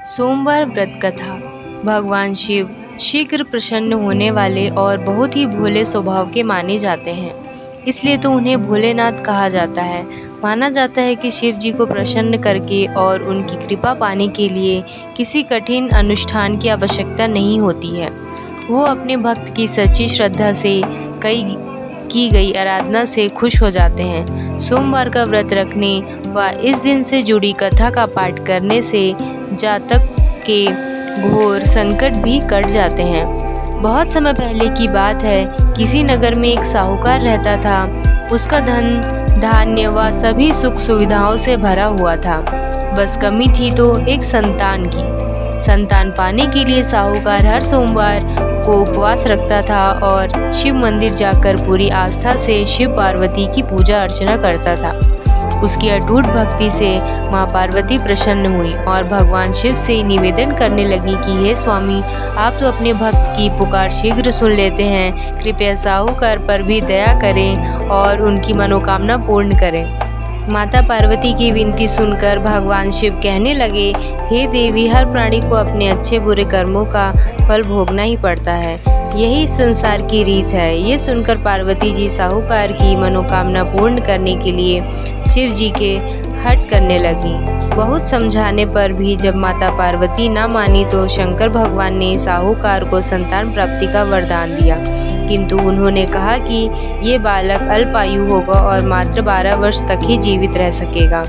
सोमवार व्रत कथा। भगवान शिव शीघ्र प्रसन्न होने वाले और बहुत ही भोले स्वभाव के माने जाते हैं, इसलिए तो उन्हें भोलेनाथ कहा जाता है। माना जाता है कि शिव जी को प्रसन्न करके और उनकी कृपा पाने के लिए किसी कठिन अनुष्ठान की आवश्यकता नहीं होती है। वो अपने भक्त की सच्ची श्रद्धा से की गई आराधना से खुश हो जाते हैं। सोमवार का व्रत रखने व इस दिन से जुड़ी कथा का पाठ करने से जातक के घोर संकट भी कट जाते हैं। बहुत समय पहले की बात है, किसी नगर में एक साहूकार रहता था। उसका धन धान्य व सभी सुख सुविधाओं से भरा हुआ था, बस कमी थी तो एक संतान की। संतान पाने के लिए साहूकार हर सोमवार को उपवास रखता था और शिव मंदिर जाकर पूरी आस्था से शिव पार्वती की पूजा अर्चना करता था। उसकी अटूट भक्ति से माँ पार्वती प्रसन्न हुई और भगवान शिव से निवेदन करने लगी कि हे स्वामी, आप तो अपने भक्त की पुकार शीघ्र सुन लेते हैं, कृपया साहूकार पर भी दया करें और उनकी मनोकामना पूर्ण करें। माता पार्वती की विनती सुनकर भगवान शिव कहने लगे, हे देवी, हर प्राणी को अपने अच्छे बुरे कर्मों का फल भोगना ही पड़ता है, यही संसार की रीत है। ये सुनकर पार्वती जी साहूकार की मनोकामना पूर्ण करने के लिए शिव जी के हट करने लगी। बहुत समझाने पर भी जब माता पार्वती ना मानी तो शंकर भगवान ने साहूकार को संतान प्राप्ति का वरदान दिया, किंतु उन्होंने कहा कि ये बालक अल्पायु होगा और मात्र 12 वर्ष तक ही जीवित रह सकेगा।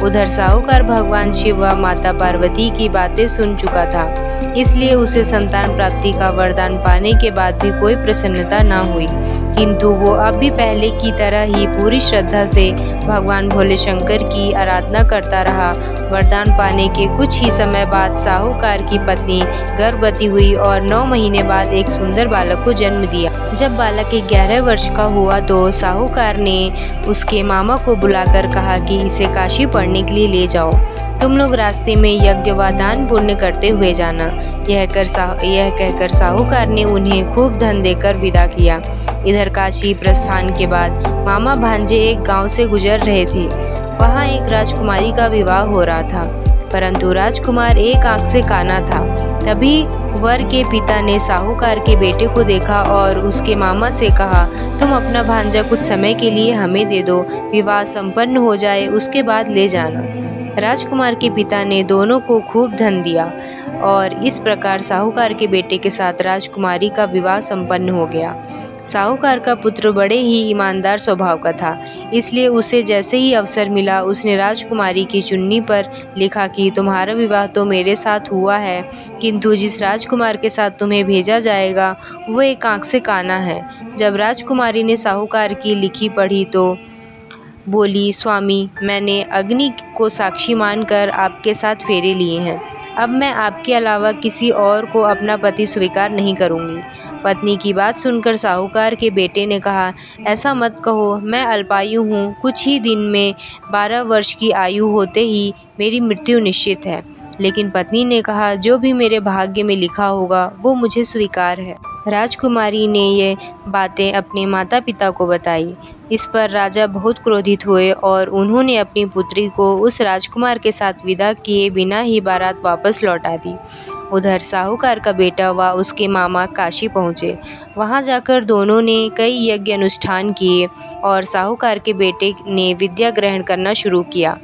उधर साहूकार भगवान शिव व माता पार्वती की बातें सुन चुका था, इसलिए उसे संतान प्राप्ति का वरदान पाने के बाद भी कोई प्रसन्नता न हुई, किंतु वो अब भी पहले की तरह ही पूरी श्रद्धा से भगवान भोले शंकर की आराधना करता रहा। वरदान पाने के कुछ ही समय बाद साहूकार की पत्नी गर्भवती हुई और 9 महीने बाद एक सुंदर बालक को जन्म दिया। जब बालक 11 वर्ष का हुआ तो साहूकार ने उसके मामा को बुलाकर कहा कि इसे काशी पढ़ने के लिए ले जाओ। तुम लोग रास्ते में यज्ञ व दान पुण्य करते हुए जाना। यह कहकर साहूकार ने उन्हें खूब धन देकर विदा किया। इधर काशी प्रस्थान के बाद मामा भांजे एक गांव से गुजर रहे थे। वहां एक राजकुमारी का विवाह हो रहा था, परंतु राजकुमार एक आंख से काना था। तभी वर के पिता ने साहूकार के बेटे को देखा और उसके मामा से कहा, तुम अपना भांजा कुछ समय के लिए हमें दे दो, विवाह संपन्न हो जाए उसके बाद ले जाना। राजकुमार के पिता ने दोनों को खूब धन दिया और इस प्रकार साहूकार के बेटे के साथ राजकुमारी का विवाह संपन्न हो गया। साहूकार का पुत्र बड़े ही ईमानदार स्वभाव का था, इसलिए उसे जैसे ही अवसर मिला उसने राजकुमारी की चुन्नी पर लिखा कि तुम्हारा विवाह तो मेरे साथ हुआ है, किंतु जिस राजकुमार के साथ तुम्हें भेजा जाएगा वो एक आंख से काना है। जब राजकुमारी ने साहूकार की लिखी पढ़ी तो बोली, स्वामी, मैंने अग्नि को साक्षी मानकर आपके साथ फेरे लिए हैं। अब मैं आपके अलावा किसी और को अपना पति स्वीकार नहीं करूंगी। पत्नी की बात सुनकर साहूकार के बेटे ने कहा, ऐसा मत कहो, मैं अल्पायु हूँ, कुछ ही दिन में 12 वर्ष की आयु होते ही मेरी मृत्यु निश्चित है। लेकिन पत्नी ने कहा, जो भी मेरे भाग्य में लिखा होगा वो मुझे स्वीकार है। राजकुमारी ने ये बातें अपने माता पिता को बताई। इस पर राजा बहुत क्रोधित हुए और उन्होंने अपनी पुत्री को उस राजकुमार के साथ विदा किए बिना ही बारात वापस लौटा दी। उधर साहूकार का बेटा व उसके मामा काशी पहुँचे। वहाँ जाकर दोनों ने कई यज्ञ अनुष्ठान किए और साहूकार के बेटे ने विद्या ग्रहण करना शुरू किया।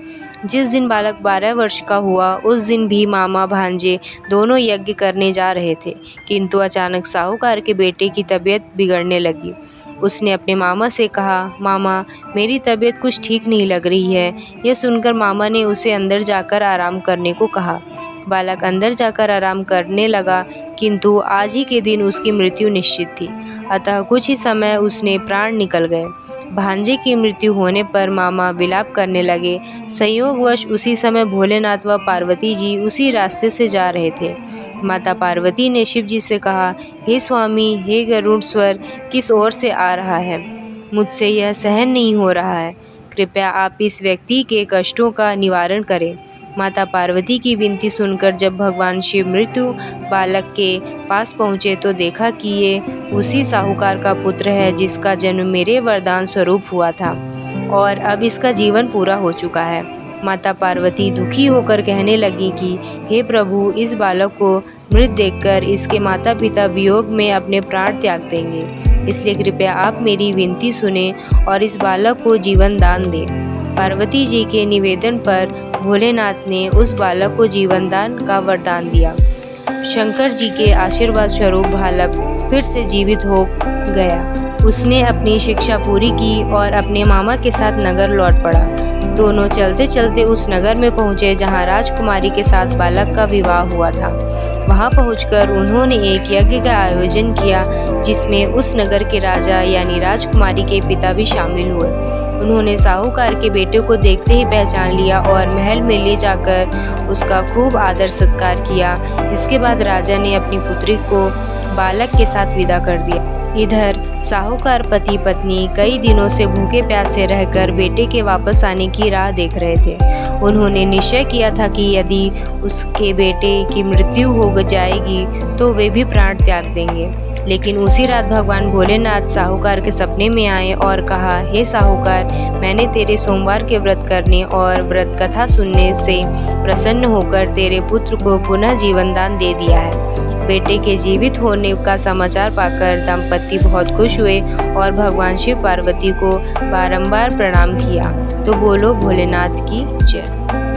जिस दिन बालक 12 वर्ष का हुआ उस दिन भी मामा भांजे दोनों यज्ञ करने जा रहे थे, किंतु अचानक साहूकार के बेटे की तबीयत बिगड़ने लगी। उसने अपने मामा से कहा, मामा, मेरी तबीयत कुछ ठीक नहीं लग रही है। यह सुनकर मामा ने उसे अंदर जाकर आराम करने को कहा। बालक अंदर जाकर आराम करने लगा, किंतु आज ही के दिन उसकी मृत्यु निश्चित थी, अतः कुछ ही समय उसने प्राण निकल गए। भांजे की मृत्यु होने पर मामा विलाप करने लगे। संयोगवश उसी समय भोलेनाथ व पार्वती जी उसी रास्ते से जा रहे थे। माता पार्वती ने शिव जी से कहा, हे स्वामी, हे गरुड़ स्वर, किस ओर से आ रहा है? मुझसे यह सहन नहीं हो रहा है, कृपया आप इस व्यक्ति के कष्टों का निवारण करें। माता पार्वती की विनती सुनकर जब भगवान शिव मृत्यु बालक के पास पहुँचे तो देखा कि ये उसी साहूकार का पुत्र है जिसका जन्म मेरे वरदान स्वरूप हुआ था और अब इसका जीवन पूरा हो चुका है। माता पार्वती दुखी होकर कहने लगी कि हे प्रभु, इस बालक को मृत देखकर इसके माता पिता वियोग में अपने प्राण त्याग देंगे, इसलिए कृपया आप मेरी विनती सुने और इस बालक को जीवन दान दें। पार्वती जी के निवेदन पर भोलेनाथ ने उस बालक को जीवन दान का वरदान दिया। शंकर जी के आशीर्वाद स्वरूप बालक फिर से जीवित हो गया। उसने अपनी शिक्षा पूरी की और अपने मामा के साथ नगर लौट पड़ा। दोनों चलते चलते उस नगर में पहुंचे जहां राजकुमारी के साथ बालक का विवाह हुआ था। वहां पहुंचकर उन्होंने एक यज्ञ का आयोजन किया जिसमें उस नगर के राजा यानी राजकुमारी के पिता भी शामिल हुए। उन्होंने साहूकार के बेटे को देखते ही पहचान लिया और महल में ले जाकर उसका खूब आदर सत्कार किया। इसके बाद राजा ने अपनी पुत्री को बालक के साथ विदा कर दिया। इधर साहूकार पति पत्नी कई दिनों से भूखे प्यासे रहकर बेटे के वापस आने की राह देख रहे थे। उन्होंने निश्चय किया था कि यदि उसके बेटे की मृत्यु हो जाएगी तो वे भी प्राण त्याग देंगे। लेकिन उसी रात भगवान भोलेनाथ साहूकार के सपने में आए और कहा, हे साहूकार, मैंने तेरे सोमवार के व्रत करने और व्रत कथा सुनने से प्रसन्न होकर तेरे पुत्र को पुनः जीवन दान दे दिया है। बेटे के जीवित होने का समाचार पाकर दंपति बहुत खुश हुए और भगवान शिव पार्वती को बारंबार प्रणाम किया। तो बोलो भोलेनाथ की जय।